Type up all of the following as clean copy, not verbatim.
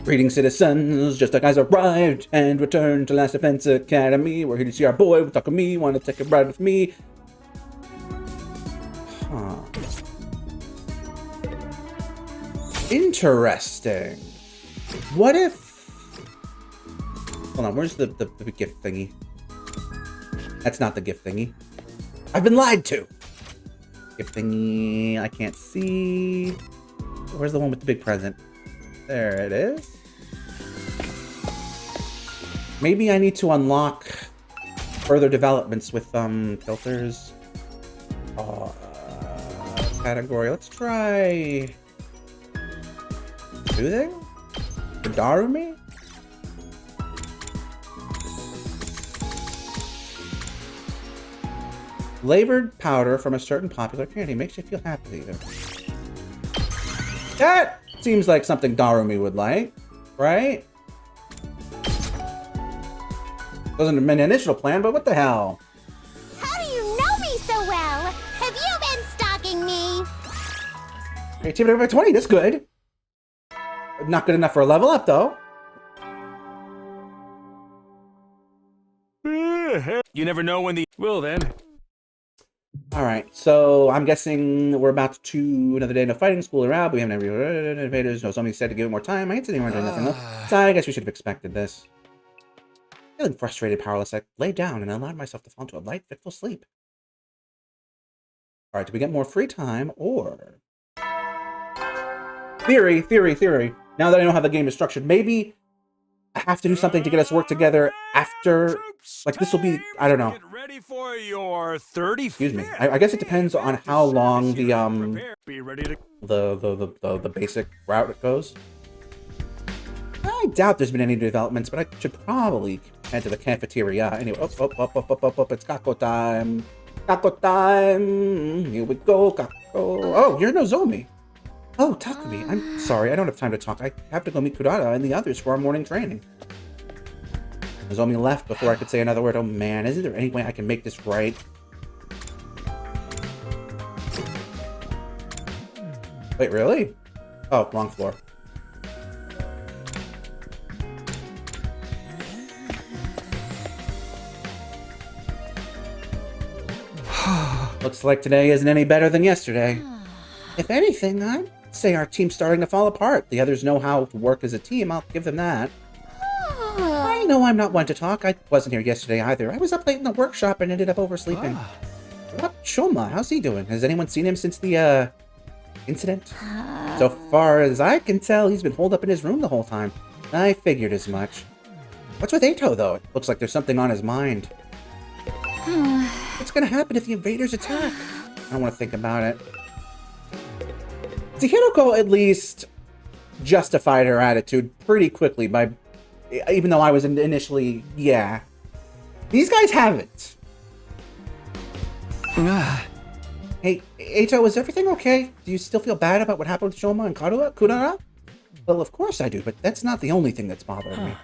Greetings, citizens. Justiguy arrived and returned to Last Defense Academy. We're here to see our boy with takumi. Want to take a ride with me? Huh. Interesting. What if... Hold on, where's the gift thingy? That's not the gift thingy. I've been lied to! Gift thingy, I can't see. Where's the one with the big present? There it is. Maybe I need to unlock further developments with filters. Category. Let's try soothing? Darumi? Flavored powder from a certain popular candy makes you feel happy. That seems like something Darumi would like, right? Wasn't my initial plan, but what the hell? How do you know me so well? Have you been stalking me? Creativity by 20, that's good. Not good enough for a level up, though. You never know when the... Well, then. Alright, so I'm guessing we're about to another day of fighting school around. We haven't any invaders. No, somebody said to give it more time. I ain't sitting around doing nothing though. So I guess we should have expected this. Feeling frustrated, powerless, I lay down and allowed myself to fall into a light, fitful sleep. Alright, do we get more free time or... Theory. Now that I know how the game is structured, maybe I have to do something to get us to work together after... Like, this will be... I don't know. Get ready for your 30. Excuse me. I guess it depends on how long the Be ready to... the basic route it goes. I doubt there's been any developments, but I should probably head to the cafeteria. Anyway, up, it's Kako time. Kako time. Here we go, Kako. Oh, you're Nozomi. Oh, Takumi. I'm sorry, I don't have time to talk. I have to go meet Kurara and the others for our morning training. Nozomi left before I could say another word. Oh man, isn't there any way I can make this right? Wait, really? Oh, wrong floor. Looks like today isn't any better than yesterday. If anything, I'd say our team's starting to fall apart. The others know how to work as a team, I'll give them that. I know I'm not one to talk. I wasn't here yesterday either. I was up late in the workshop and ended up oversleeping. What about Shoma? How's he doing? Has anyone seen him since the, incident? So far as I can tell, he's been holed up in his room the whole time. I figured as much. What's with Eito, though? It looks like there's something on his mind. What's gonna happen if the invaders attack? I don't want to think about it. See, Hiroko at least justified her attitude pretty quickly by... Even though I was initially... Yeah. These guys haven't. Hey, Eito, is everything okay? Do you still feel bad about what happened with Shoma and Kurara? Well, of course I do, but that's not the only thing that's bothering me.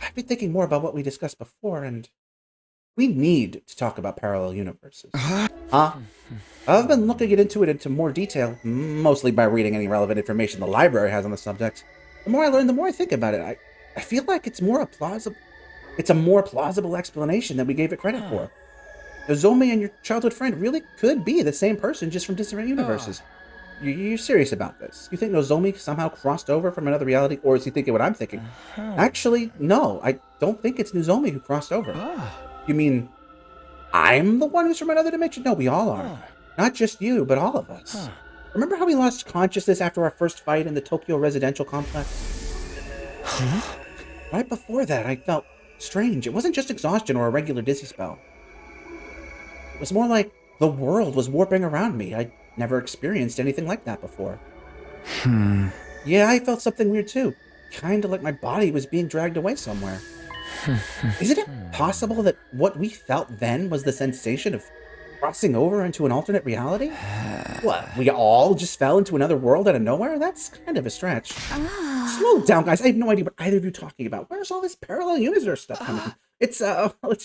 I've been thinking more about what we discussed before, and... We need to talk about parallel universes. I've been looking into more detail, mostly by reading any relevant information the library has on the subject. The more I learn, the more I think about it. I feel like it's a more plausible explanation than we gave it credit for. Nozomi and your childhood friend really could be the same person, just from different universes. You're serious about this? You think Nozomi somehow crossed over from another reality, or is he thinking what I'm thinking? Actually, no, I don't think it's Nozomi who crossed over. You mean I'm the one who's from another dimension? No, we all are. Not just you, but all of us. Remember how we lost consciousness after our first fight in the Tokyo residential complex? Right before that, I felt strange. It wasn't just exhaustion or a regular dizzy spell. It was more like the world was warping around me. I'd never experienced anything like that before. Yeah, I felt something weird too. Kinda like my body was being dragged away somewhere. Isn't it possible that what we felt then was the sensation of crossing over into an alternate reality? What, we all just fell into another world out of nowhere? That's kind of a stretch. Slow down, guys. I have no idea what either of you are talking about. Where's all this parallel universe stuff coming from? It's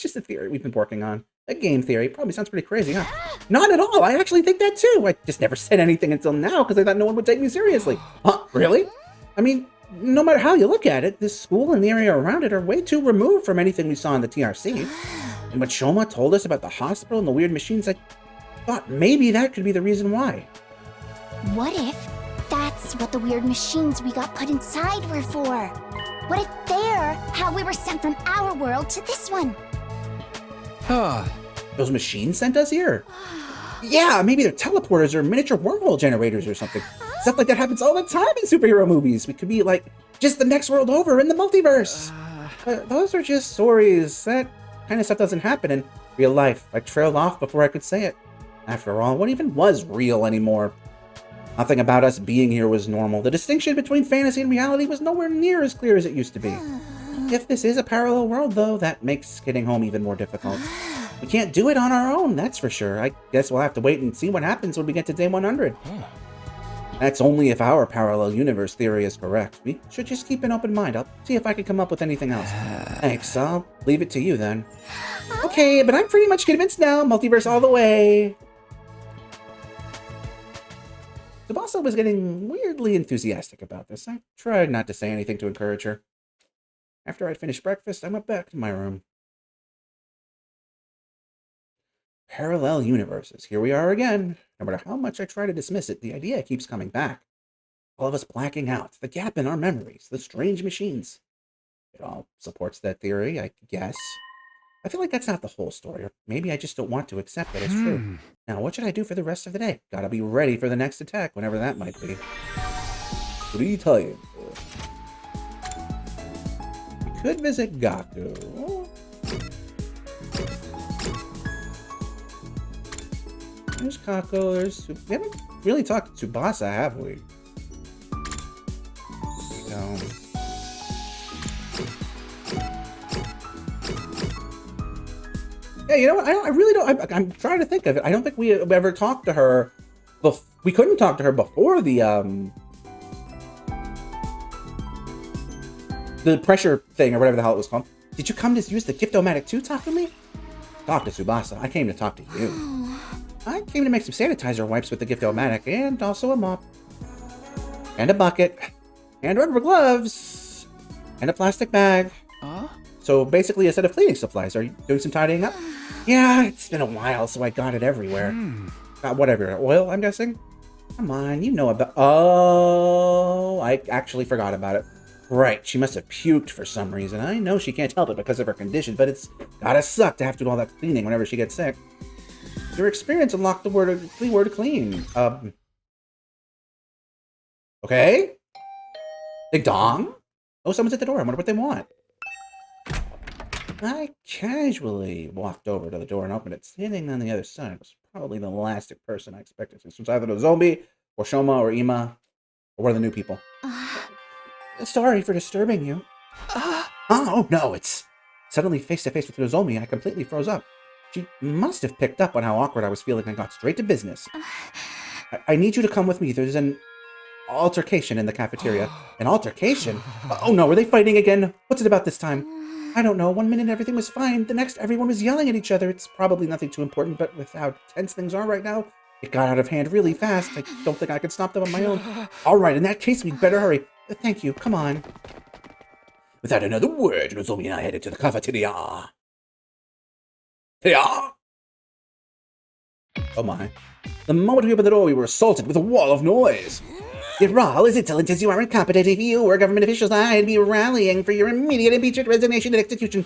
just a theory we've been working on. A game theory. Probably sounds pretty crazy, huh? Not at all. I actually think that too. I just never said anything until now because I thought no one would take me seriously. Huh? Really? I mean, no matter how you look at it, this school and the area around it are way too removed from anything we saw in the TRC. And when Shoma told us about the hospital and the weird machines, I thought maybe that could be the reason why. What if that's what the weird machines we got put inside were for? What if they're how we were sent from our world to this one? Those machines sent us here? Yeah, maybe they're teleporters or miniature wormhole generators or something. Stuff like that happens all the time in superhero movies. We could be like just the next world over in the multiverse. But those are just stories. That kind of stuff doesn't happen in real life. I trailed off before I could say it. After all, what even was real anymore? Nothing about us being here was normal. The distinction between fantasy and reality was nowhere near as clear as it used to be. If this is a parallel world, though, that makes getting home even more difficult. We can't do it on our own, that's for sure. I guess we'll have to wait and see what happens when we get to day 100. That's only if our parallel universe theory is correct. We should just keep an open mind. I'll see if I can come up with anything else. Thanks, I'll leave it to you then. Okay, but I'm pretty much convinced now. Multiverse all the way. Tsubasa was getting weirdly enthusiastic about this. I tried not to say anything to encourage her. After I'd finished breakfast, I went back to my room. Parallel universes. Here we are again. No matter how much I try to dismiss it, the idea keeps coming back. All of us blacking out, the gap in our memories, the strange machines. It all supports that theory, I guess. I feel like that's not the whole story, or maybe I just don't want to accept that it's true. Now, what should I do for the rest of the day? Gotta be ready for the next attack, whenever that might be. Free time. We could visit Gaku. There's Kako, there's... We haven't really talked to Tsubasa, have we? No. Yeah, you know what? I really don't... I'm trying to think of it. I don't think we ever talked to her... We couldn't talk to her before the pressure thing, or whatever the hell it was called. Did you come to use the Gift-O-Matic too, Takumi? Talk to Tsubasa. I came to talk to you. I came to make some sanitizer wipes with the Gift-O-Matic, and also a mop. And a bucket. And rubber gloves. And a plastic bag. So basically a set of cleaning supplies. Are you doing some tidying up? Yeah, it's been a while, so I got it everywhere. Whatever. Oil, I'm guessing? Come on, you know about... Oh, I actually forgot about it. Right, she must have puked for some reason. I know she can't help it because of her condition, but it's gotta suck to have to do all that cleaning whenever she gets sick. Your experience unlocked the word clean. Okay? Ding dong? Oh, someone's at the door. I wonder what they want. I casually walked over to the door and opened it. Standing on the other side was probably the last person I expected to. So it's either Nozomi, or Shoma, or Ima, or one of the new people. Sorry for disturbing you. Oh, no, it's... Suddenly face to face with Nozomi, I completely froze up. She must have picked up on how awkward I was feeling and got straight to business. I need you to come with me. There's an altercation in the cafeteria. An altercation? Oh no, are they fighting again? What's it about this time? I don't know. One minute everything was fine. The next everyone was yelling at each other. It's probably nothing too important, but with how tense things are right now, it got out of hand really fast. I don't think I could stop them on my own. All right, in that case, we'd better hurry. Thank you. Come on. Without another word, Nozomi and I headed to the cafeteria. Oh my. The moment we opened the door, we were assaulted with a wall of noise. Ral, as insolent as you are incompetent, if you were government officials, I'd be rallying for your immediate impeachment, resignation, and execution.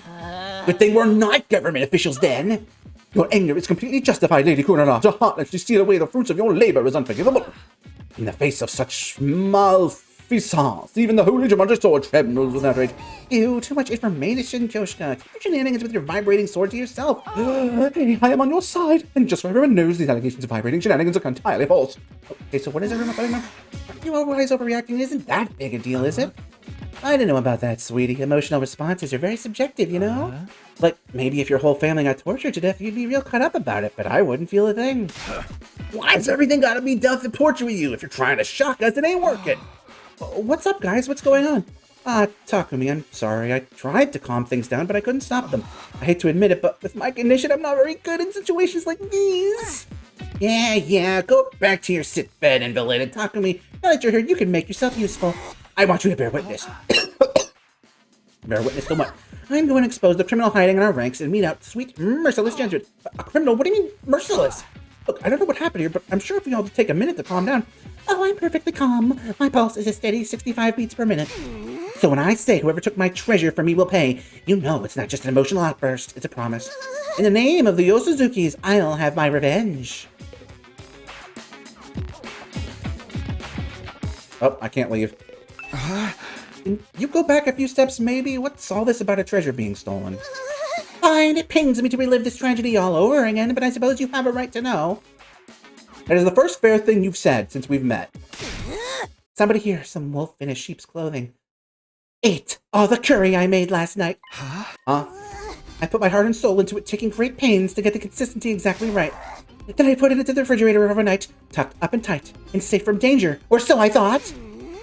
Good thing we're not government officials then. Your anger is completely justified, Lady Kurara. To heartlessly steal away the fruits of your labor is unforgivable. In the face of such malfeasance, even the holy Jumanji sword trembles with outrage. Ew, too much information, Kyoshka. Keep your shenanigans with your vibrating sword to yourself. I am on your side, and just so everyone knows, these allegations of vibrating shenanigans are entirely false. Okay, so what is everyone fighting about? You always overreacting. Isn't that big a deal, is it? I don't know about that, sweetie. Emotional responses are very subjective, you know? Like, maybe if your whole family got tortured to death, you'd be real cut up about it, but I wouldn't feel a thing. Why's everything gotta be death and torture with you? If you're trying to shock us, it ain't working. What's up, guys? What's going on? Takumi, I'm sorry. I tried to calm things down, but I couldn't stop them. I hate to admit it, but with my condition, I'm not very good in situations like these. Yeah, go back to your sick bed, invalid. Takumi, now that you're here, you can make yourself useful. I want you to bear witness. Bear witness to what? I'm going to expose the criminal hiding in our ranks and mete out sweet, merciless judgment. A criminal? What do you mean, merciless? Look, I don't know what happened here, but I'm sure if we all take a minute to calm down. Oh, I'm perfectly calm. My pulse is a steady 65 beats per minute. So when I say whoever took my treasure from me will pay, you know it's not just an emotional outburst, it's a promise. In the name of the Osuzukis, I'll have my revenge. Oh, I can't leave. Can you go back a few steps, maybe? What's all this about a treasure being stolen? Fine, it pains me to relive this tragedy all over again, but I suppose you have a right to know. That is the first fair thing you've said since we've met. Somebody here, some wolf in a sheep's clothing. Ate all the curry I made last night. Huh? I put my heart and soul into it, taking great pains to get the consistency exactly right. Then I put it into the refrigerator overnight, tucked up and tight, and safe from danger, or so I thought.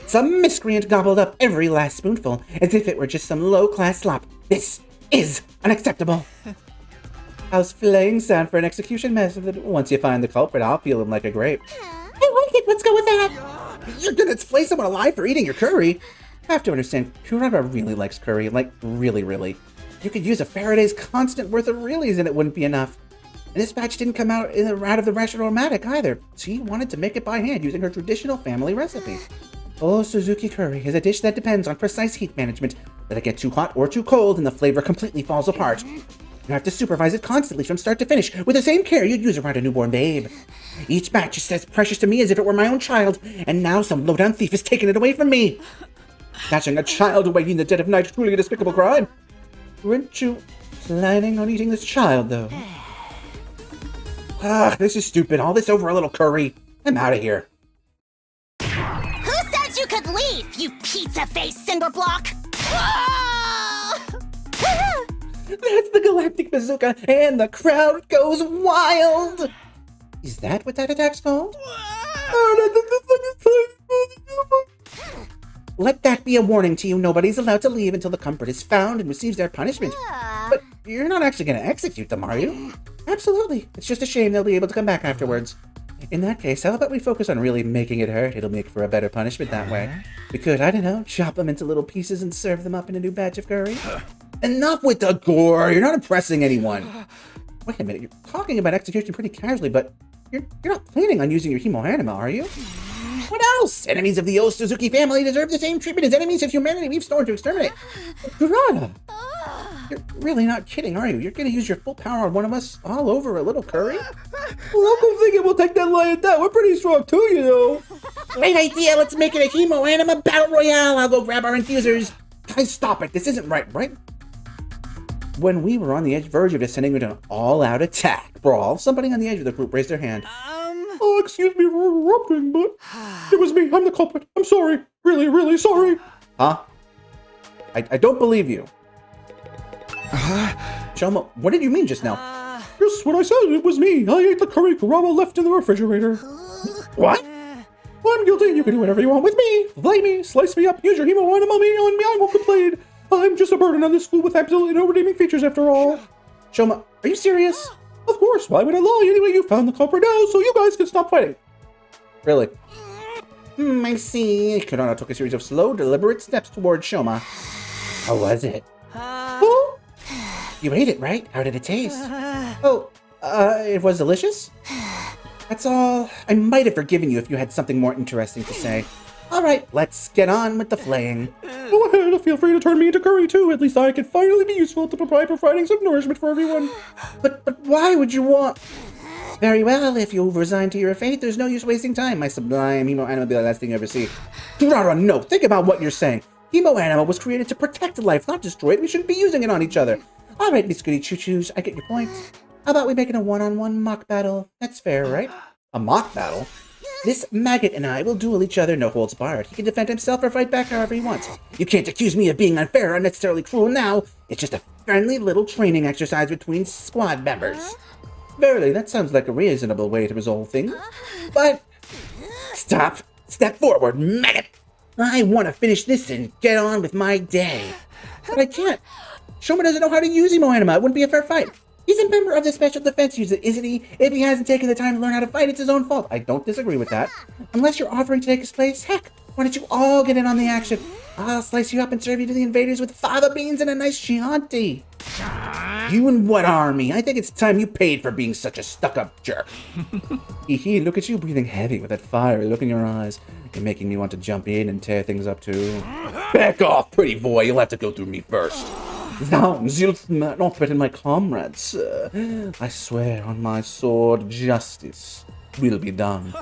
Some miscreant gobbled up every last spoonful, as if it were just some low-class slop. This is unacceptable. How's filleting sound for an execution method? Once you find the culprit, I'll peel him like a grape. I like it, let's go with that. You're gonna flay someone alive for eating your curry? I have to understand, Kurara really likes curry, like really, really. You could use a Faraday's constant worth of reallys and it wouldn't be enough. And this batch didn't come out of the ration aromatic either. She wanted to make it by hand using her traditional family recipe. Oh, Suzuki curry is a dish that depends on precise heat management. Let it get too hot or too cold and the flavor completely falls apart. You have to supervise it constantly from start to finish with the same care you'd use around a newborn babe. Each batch is as precious to me as if it were my own child, and now some low-down thief has taken it away from me. Snatching a child away in the dead of night is truly a despicable crime. Weren't you planning on eating this child, though? This is stupid. All this over a little curry. I'm out of here. Who said you could leave, you pizza-faced cinder block? That's the Galactic Bazooka, and the crowd goes wild! Is that what that attack's called? Let that be a warning to you. Nobody's allowed to leave until the culprit is found and receives their punishment. But you're not actually going to execute them, are you? Absolutely. It's just a shame they'll be able to come back afterwards. In that case, how about we focus on really making it hurt? It'll make for a better punishment that way. We could, I don't know, chop them into little pieces and serve them up in a new batch of curry. Enough with the gore! You're not impressing anyone. Wait a minute, you're talking about execution pretty casually, but you're not planning on using your hemo anima, are you? What else? Enemies of the old Suzuki family deserve the same treatment as enemies of humanity we've sworn to exterminate. Kurara! You're really not kidding, are you? You're gonna use your full power on one of us all over a little curry? Well, I'm thinking we'll take that lying down. We're pretty strong too, you know. Great idea. Let's make it a hemo anima battle royale. I'll go grab our infusers. Guys, stop it. This isn't right? When we were on the verge of descending into an all-out attack brawl, somebody on the edge of the group raised their hand. Oh, excuse me for interrupting, but it was me. I'm the culprit. I'm sorry. Really, really sorry. Huh? I don't believe you. Shoma, what did you mean just now? Just what I said. It was me. I ate the curry Kurama left in the refrigerator. What? Well, I'm guilty. You can do whatever you want with me. Flay me, slice me up, use your hemo anima on me. I won't complain. I'm just a burden on this school with absolutely no redeeming features after all. Shoma, are you serious? Of course, why would I lie? Anyway, you found the culprit now, so you guys can stop fighting. Really? I see. Kurara took a series of slow, deliberate steps towards Shoma. How was it? Oh? You ate it, right? How did it taste? It was delicious? That's all. I might have forgiven you if you had something more interesting to say. All right, let's get on with the flaying. Go ahead, feel free to turn me into curry too. At least I can finally be useful to providing some nourishment for everyone. But why would you want... Very well, if you've resigned to your fate, there's no use wasting time. My sublime hemo anima will be the last thing you ever see. Kurara, no, think about what you're saying. Hemo anima was created to protect life, not destroy it. We shouldn't be using it on each other. All right, Miss Goody Choo-Choos, I get your point. How about we make it a one-on-one mock battle? That's fair, right? A mock battle? This maggot and I will duel each other, no holds barred. He can defend himself or fight back however he wants. You can't accuse me of being unfair or unnecessarily cruel now. It's just a friendly little training exercise between squad members. Verily, that sounds like a reasonable way to resolve things. But... Stop. Step forward, maggot. I want to finish this and get on with my day. But I can't. Shoma doesn't know how to use hemo anima. It wouldn't be a fair fight. He's a member of the Special Defense Unit, isn't he? If he hasn't taken the time to learn how to fight, it's his own fault. I don't disagree with that. Unless you're offering to take his place, heck, Why don't you all get in on the action? I'll slice you up and serve you to the invaders with fava beans and a nice Chianti. You and what army? I think it's time you paid for being such a stuck-up jerk. Hee, look at you breathing heavy with that fiery look in your eyes. You're making me want to jump in and tear things up too. Back off, pretty boy. You'll have to go through me first. Zounds, you'll not threaten my comrades, sir. I swear on my sword, justice will be done.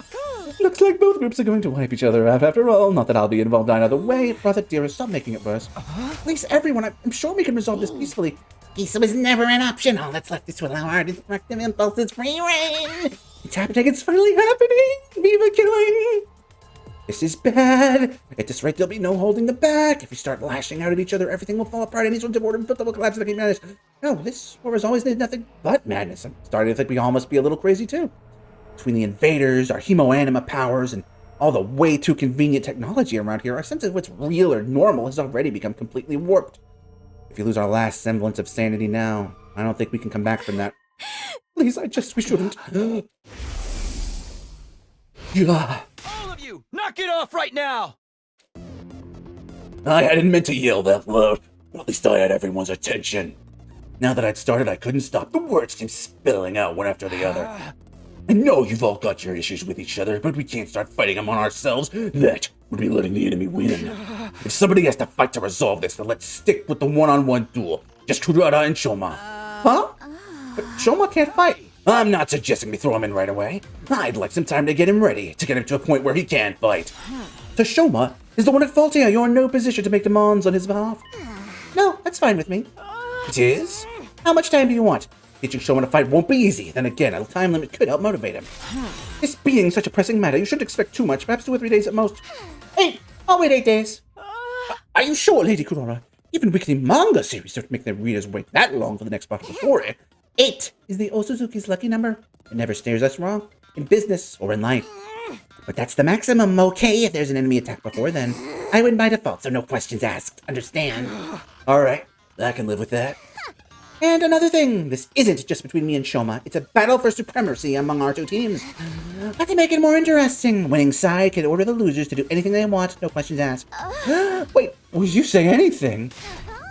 Looks like both groups are going to wipe each other out after all. Not that I'll be involved either way. Brother dearest, stop making it worse. Please, everyone, I'm sure we can resolve this peacefully. Peace was never an option. All that's left is to allow our destructive impulses free reign. It's happening. It's finally happening. Viva killing. This is bad. At this rate, there'll be no holding them back. If we start lashing out at each other, everything will fall apart. Any sort of order and will collapse into madness. No, this war has always been nothing but madness. I'm starting to think we all must be a little crazy too. Between the invaders, our hemoanima powers, and all the way too convenient technology around here, our sense of what's real or normal has already become completely warped. If you lose our last semblance of sanity now, I don't think we can come back from that. Please, we shouldn't. Yeah. All of you, knock it off right now! I hadn't meant to yell that loud. At least I had everyone's attention. Now that I'd started, I couldn't stop. The words came spilling out one after the other. I know you've all got your issues with each other, but we can't start fighting them on ourselves. That would be letting the enemy win. If somebody has to fight to resolve this, then let's stick with the one-on-one duel. Just Kurara and Shoma. Huh? But Shoma can't fight. I'm not suggesting we throw him in right away. I'd like some time to get him ready, to get him to a point where he can fight. So Shoma is the one at fault here. You're in no position to make demands on his behalf. No, that's fine with me. It is? How much time do you want? Teaching Shoma to fight won't be easy. Then again, a time limit could help motivate him. This being such a pressing matter, you shouldn't expect too much. Perhaps 2 or 3 days at most. 8! I'll wait 8 days. Are you sure, Lady Kurara? Even weekly manga series don't make their readers wait that long for the next part of the story. 8 is the Osuzuki's lucky number. It never steers us wrong, in business or in life. But that's the maximum, okay? If there's an enemy attack before then, I win by default, so no questions asked. Understand? Alright, I can live with that. And another thing, this isn't just between me and Shoma. It's a battle for supremacy among our 2 teams. But to make it more interesting, winning side can order the losers to do anything they want, no questions asked. Wait, was you say anything?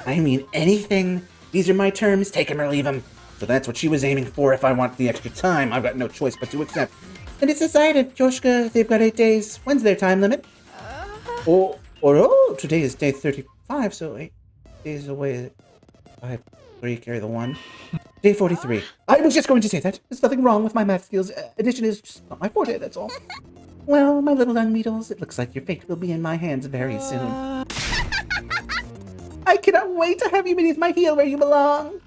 I mean anything. These are my terms, take 'em or leave 'em. So that's what she was aiming for. If I want the extra time, I've got no choice but to accept. And it's decided, Kyoshka, they've got 8 days. When's their time limit? Oh, today is day 35, so 8 days away. 5, 3, carry the 1. Day 43. I was just going to say that. There's nothing wrong with my math skills. Addition is just not my forte, that's all. Well, my little unmeetles, it looks like your fate will be in my hands very soon. I cannot wait to have you beneath my heel where you belong.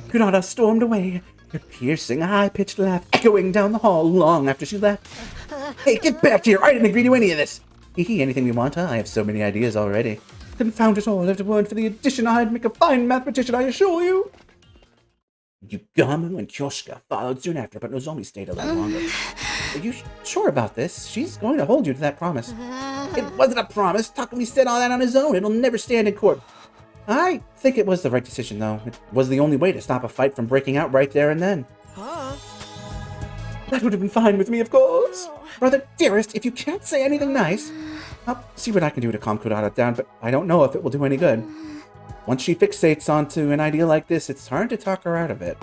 Kurara stormed away, her piercing, high-pitched laugh echoing down the hall long after she left. Hey, get back here! I didn't agree to any of this! Hee, anything we want, huh? I have so many ideas already. Confound it all, if it weren't for the addition, I'd make a fine mathematician, I assure you! Yugamu and Kyoshka followed soon after, but Nozomi stayed a little longer. Are you sure about this? She's going to hold you to that promise. It wasn't a promise. Takumi said all that on his own. It'll never stand in court. I think it was the right decision, though. It was the only way to stop a fight from breaking out right there and then. That would have been fine with me, of course. Brother dearest, if you can't say anything nice, I'll see what I can do to calm Kurara down, but I don't know if it will do any good. Once she fixates onto an idea like this, it's hard to talk her out of it.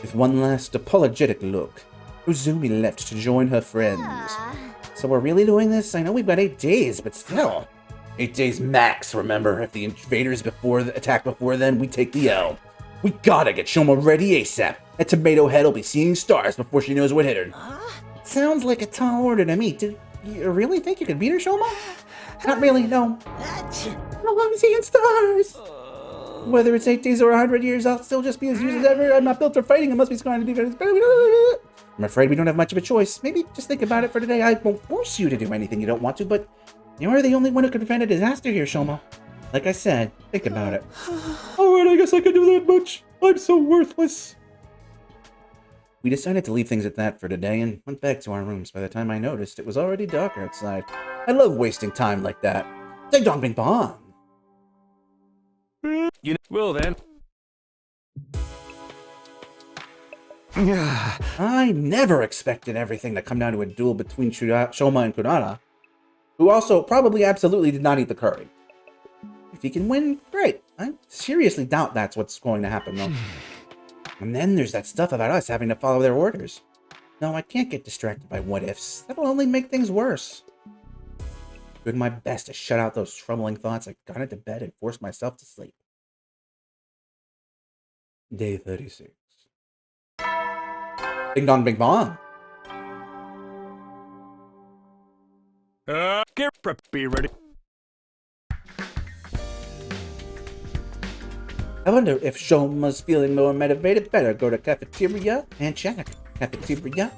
With one last apologetic look, Uzumi left to join her friends. So we're really doing this? I know we've got 8 days, but still. 8 days max, remember? If the invaders attack before then, we take the L. We gotta get Shoma ready ASAP. That tomato head will be seeing stars before she knows what hit her. Sounds like a tall order to me. Do you really think you could beat her, Shoma? Not really, no. I'm seeing stars. Whether it's 8 days or 100 years, I'll still just be as used as ever. I'm not built for fighting. I must be scarred to defense. I'm afraid we don't have much of a choice. Maybe just think about it for today. I won't force you to do anything you don't want to, but you're the only one who can prevent a disaster here, Shoma. Like I said, think about it. Alright, I guess I can do that much. I'm so worthless. We decided to leave things at that for today and went back to our rooms. By the time I noticed, it was already dark outside. I love wasting time like that. Say dong bing bong. Well then. I never expected everything to come down to a duel between Shoma and Kurara, who also probably absolutely did not eat the curry. If he can win, great. I seriously doubt that's what's going to happen, though. And then there's that stuff about us having to follow their orders. No, I can't get distracted by what-ifs. That'll only make things worse. Doing my best to shut out those troubling thoughts, I got into bed and forced myself to sleep. Day 36. Ding dong, bing bong. Be ready. I wonder if Shoma's feeling more motivated. Better go to cafeteria and check. Cafeteria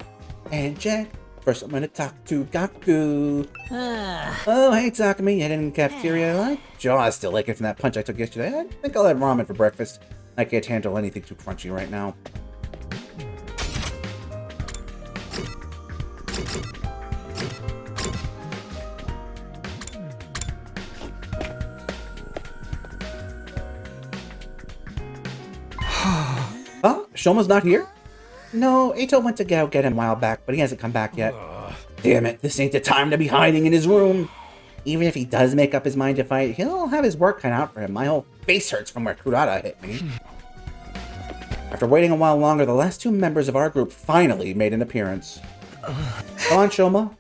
and check. First, I'm gonna talk to Gaku. Oh, hey, Takumi. Heading in the cafeteria. My jaw's still aching from that punch I took yesterday. I think I'll have ramen for breakfast. I can't handle anything too crunchy right now. Huh? Shoma's not here? No, Eito went to go get him a while back, but he hasn't come back yet. Damn it, this ain't the time to be hiding in his room. Even if he does make up his mind to fight, he'll have his work cut out for him. My whole face hurts from where Kurara hit me. After waiting a while longer, the last two members of our group finally made an appearance. Come on, Shoma.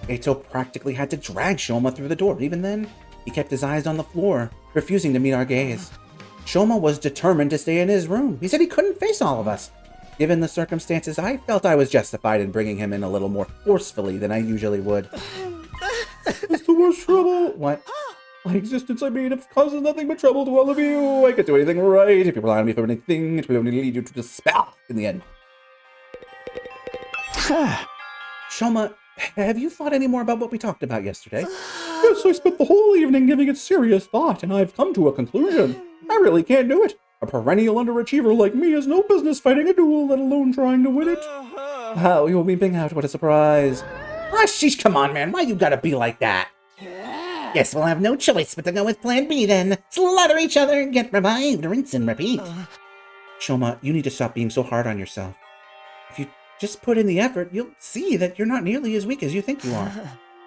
Eito practically had to drag Shoma through the door. Even then, he kept his eyes on the floor, refusing to meet our gaze. Shoma was determined to stay in his room. He said he couldn't face all of us. Given the circumstances, I felt I was justified in bringing him in a little more forcefully than I usually would. It's the worst trouble. What? My existence, I mean, causes nothing but trouble to all of you. I can't do anything right. If you rely on me for anything, it will only lead you to despair in the end. Shoma, have you thought any more about what we talked about yesterday? Yes, I spent the whole evening giving it serious thought, and I've come to a conclusion. I really can't do it. A perennial underachiever like me has no business fighting a duel, let alone trying to win it. How you'll be being out, what a surprise. Ah, sheesh, come on, man, why you gotta be like that? Guess we'll have no choice but to go with plan B then. Slaughter each other, get revived, rinse and repeat. Shoma, you need to stop being so hard on yourself. If you just put in the effort, you'll see that you're not nearly as weak as you think you are.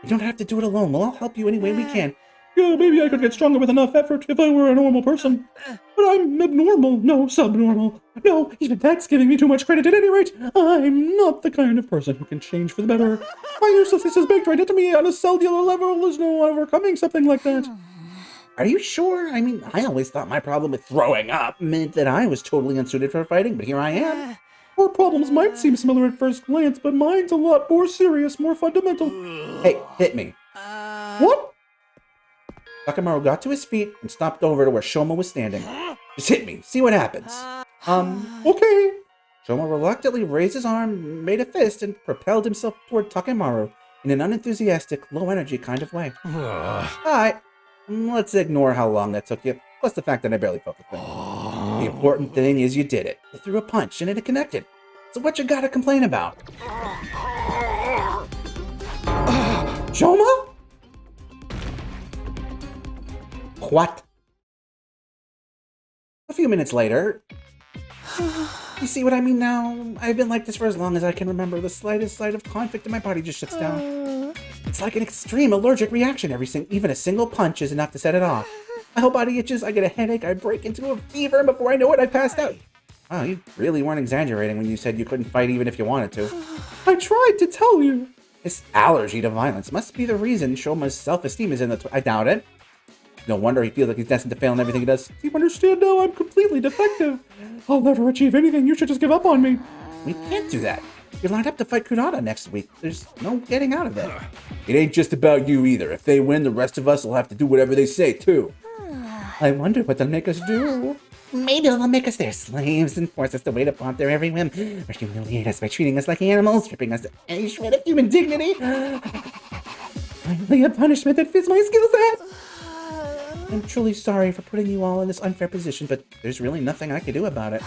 You don't have to do it alone, we'll all help you any way we can. Yeah, maybe I could get stronger with enough effort if I were a normal person. But I'm abnormal, no subnormal. No, even that's giving me too much credit. At any rate, I'm not the kind of person who can change for the better. My uselessness is baked right into me on a cellular level. There's no overcoming something like that. Are you sure? I mean, I always thought my problem with throwing up meant that I was totally unsuited for fighting, but here I am. Our problems might seem similar at first glance, but mine's a lot more serious, more fundamental. Hey, hit me. What? Takemaru got to his feet and stopped over to where Shoma was standing. Just hit me. See what happens. Okay. Shoma reluctantly raised his arm, made a fist, and propelled himself toward Takemaru in an unenthusiastic, low-energy kind of way. Alright. Let's ignore how long that took you, plus the fact that I barely felt the thing. The important thing is you did it. You threw a punch and it connected. So what you gotta complain about? Shoma? What? A few minutes later. You see what I mean now? I've been like this for as long as I can remember. The slightest sign of conflict in my body just shuts down. It's like an extreme allergic reaction. Even a single punch is enough to set it off. My whole body itches, I get a headache, I break into a fever, and before I know it, I passed out. Wow, you really weren't exaggerating when you said you couldn't fight even if you wanted to. I tried to tell you. This allergy to violence must be the reason Shoma's self-esteem is in the... I doubt it. No wonder he feels like he's destined to fail in everything he does. You understand now? I'm completely defective. I'll never achieve anything. You should just give up on me. We can't do that. You're lined up to fight Kurara next week. There's no getting out of it. It ain't just about you either. If they win, the rest of us will have to do whatever they say, too. I wonder what they'll make us do. Maybe they'll make us their slaves and force us to wait upon their every whim, or humiliate us by treating us like animals, stripping us of any shred of human dignity. Finally, a punishment that fits my skill set. I'm truly sorry for putting you all in this unfair position, but there's really nothing I can do about it.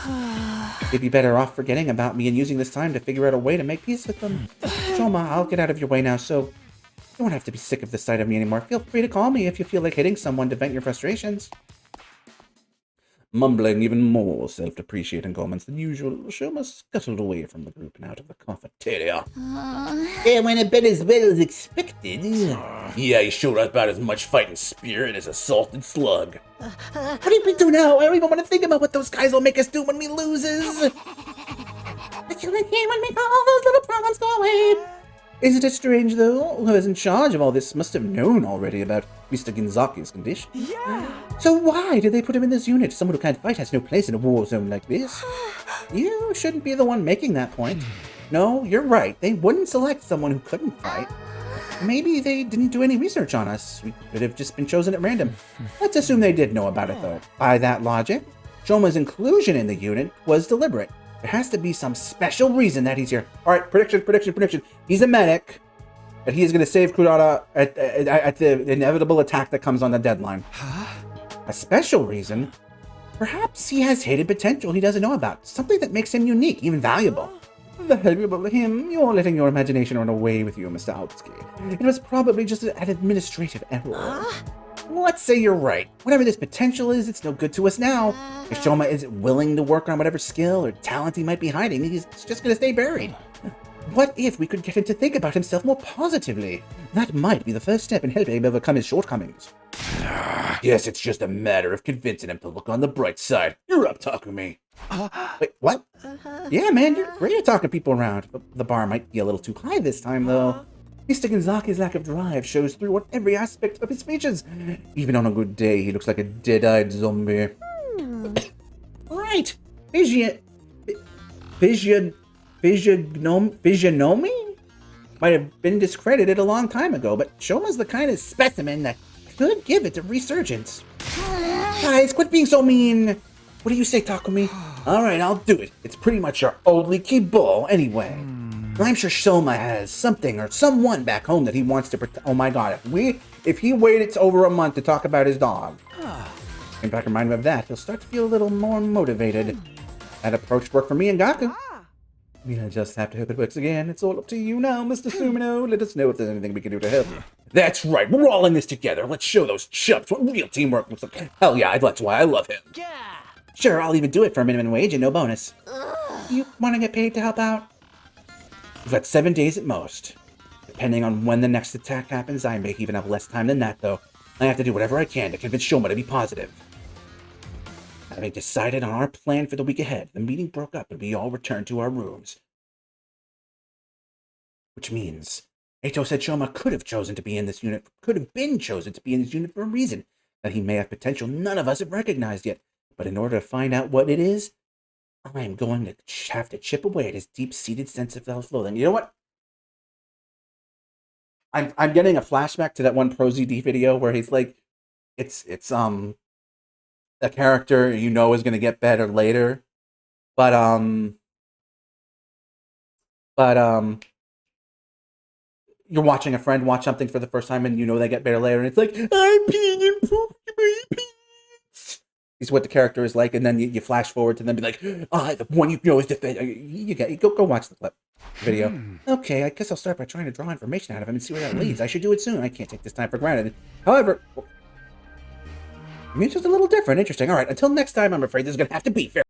You'd be better off forgetting about me and using this time to figure out a way to make peace with them. Shoma, I'll get out of your way now, so you don't have to be sick of the sight of me anymore. Feel free to call me if you feel like hitting someone to vent your frustrations. Mumbling even more self-depreciating comments than usual, Shoma scuttled away from the group and out of the cafeteria. It went a bit as well as expected. Yeah, he showed about as much fighting spirit as a salted slug. What do we do now? I don't even want to think about what those guys will make us do when we loses. The children came and make all those little problems go away. Isn't it strange, though? Whoever's in charge of all this must have known already about Mr. Ginzaki's condition. Yeah. So why did they put him in this unit? Someone who can't fight has no place in a war zone like this. You shouldn't be the one making that point. No, you're right. They wouldn't select someone who couldn't fight. Maybe they didn't do any research on us. We could have just been chosen at random. Let's assume they did know about it, though. By that logic, Shoma's inclusion in the unit was deliberate. There has to be some special reason that he's here. All right, prediction. He's a medic, and he is going to save Kurara at the inevitable attack that comes on the deadline. Huh? A special reason? Perhaps he has hidden potential he doesn't know about. Something that makes him unique, even valuable. Valuable to him? You're letting your imagination run away with you, Mr. Justiguy. It was probably just an administrative error. Let's say you're right. Whatever this potential is, it's no good to us now. If Shoma isn't willing to work on whatever skill or talent he might be hiding, he's just going to stay buried. What if we could get him to think about himself more positively? That might be the first step in helping him overcome his shortcomings. Yes, it's just a matter of convincing him to look on the bright side. You're up, Takumi. Wait, what? Yeah, man, you're great at talking people around. The bar might be a little too high this time, though. Mr. Ginzaki's lack of drive shows through on every aspect of his features. Even on a good day, he looks like a dead-eyed zombie. Right. Physiognomy? Might have been discredited a long time ago, but Shoma's the kind of specimen that could give it a resurgence. Guys, quit being so mean. What do you say, Takumi? All right, I'll do it. It's pretty much our only key ball anyway. I'm sure Shoma has something or someone back home that he wants to protect. Oh my god, if he waited over a month to talk about his dog, in fact, remind him of that, he'll start to feel a little more motivated. That approach worked for me and Gaku. We'll just have to hope it works again. It's all up to you now, Mr. Sumino. Let us know if there's anything we can do to help. That's right, we're all in this together. Let's show those chumps what real teamwork looks like. Hell yeah, that's why I love him. Yeah. Sure, I'll even do it for a minimum wage and no bonus. You want to get paid to help out? We've got 7 days at most. Depending on when the next attack happens, I may even have less time than that, though. I have to do whatever I can to convince Shoma to be positive. Having decided on our plan for the week ahead, the meeting broke up and we all returned to our rooms. Which means, Eito said Shoma could have been chosen to be in this unit for a reason, that he may have potential none of us have recognized yet. But in order to find out what it is, I'm going to have to chip away at his deep-seated sense of self-loathing. You know what? I'm getting a flashback to that one ProZD video where he's like, it's a character you know is going to get better later, but you're watching a friend watch something for the first time and you know they get better later, and it's like, I'm peeing and pooping my pants. Is what the character is like, and then you flash forward to them, be like, the one you know is you go watch the clip video. Okay, I guess I'll start by trying to draw information out of him and see where that leads. I should do it soon. I can't take this time for granted. However, I mean, it's just a little different. Interesting. All right, until next time, I'm afraid this is going to have to be fair.